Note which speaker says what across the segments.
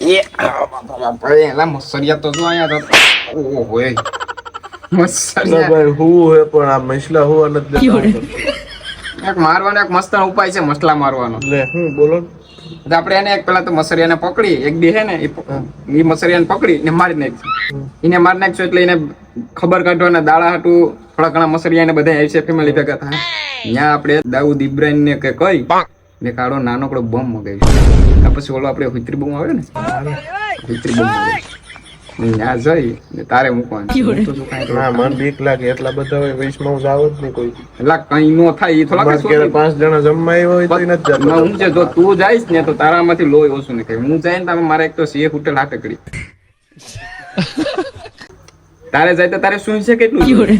Speaker 1: એ બાપા એલા મસરિયા તો જો અહીંયા તો ઓહો એ મસરિયા
Speaker 2: ભાઈ હું હે પણ આ મસલા હું નથી
Speaker 1: એક મારવાનો એક મસ્ત ઉપાય છે મસલા મારવાનો
Speaker 2: લે હું બોલો
Speaker 1: તો આપણે એને એક પેલા તો મસરિયાને પકડી એક દી હે ને એ મસરિયાને પકડી ને મારી નાખી એને મારી નાખશું એટલે એને ખબર કાઢવાના દાડા હાટું થોડા ઘણા મસરિયા ને બધા આવી છે ફેમિલી ભેગા થાય ત્યાં આપણે દાઉદ ઇબ્રાહિમ ને કે કઈ ને કાળો નાનકડો બોમ્બ મગાવ્યો પછી ઓલો આપણે હુતરી બોમ્બ આવે ને હુતરી બોમ્બ ત્યાં જઈ ને તારે મૂકવાનું
Speaker 2: ના મન બીક લાગે એટલા બધા હોય વૈષ્ણવ જાવ જ નહીં કોઈ
Speaker 1: એટલે કઈ નો થાય એ થોડા
Speaker 2: ક્યારે 5 જણા જમવા આવ્યા હોય તો નથી જતો
Speaker 1: હું છે જો તું જઈશ ને તો તારામાંથી લોહી ઓછું નહીં થાય હું જાય ને તમે મારે એક તો સીએ હોટેલ હાટકડી તારે જાય તો તારે શું છે કેટલું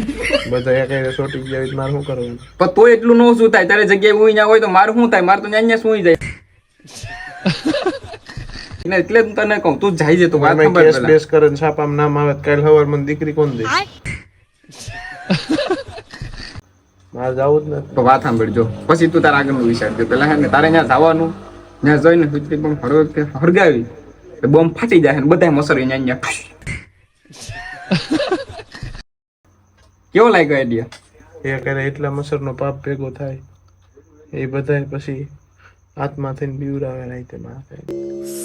Speaker 2: બધા એક સોટી ગયા મારે શું કરવાનું
Speaker 1: પણ તો એટલું નો શું થાય તારે જગ્યાએ હું ત્યાં હોય તો મારું શું થાય મારે તો અહીંયા સુઈ જાય એટલે જ તને કહું તું જાય છે તો વાત ખબર
Speaker 2: કેસ બેસ કરે ને છાપામાં નામ આવે કાલ સવાર મને દીકરી કોણ દે મારે જાવું જ નથી
Speaker 1: તો વાત સાંભળજો પછી તું તારા આગળનું વિચારજો પેલા હે ને તારે ત્યાં જવાનું ત્યાં જઈને સુચરી પણ હળગાવી તો બોમ્બ ફાટી જાય ને બધા મસરી અહીંયા કેવો લાગ્યો આઈડિયા
Speaker 2: એ કરે એટલા મસરનો પાપ ભેગો થાય એ બધા પછી આત્મા થઈને બીવરાવે નહીં તે માથે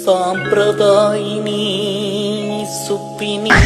Speaker 3: સાંપ્રદાયની સુપિની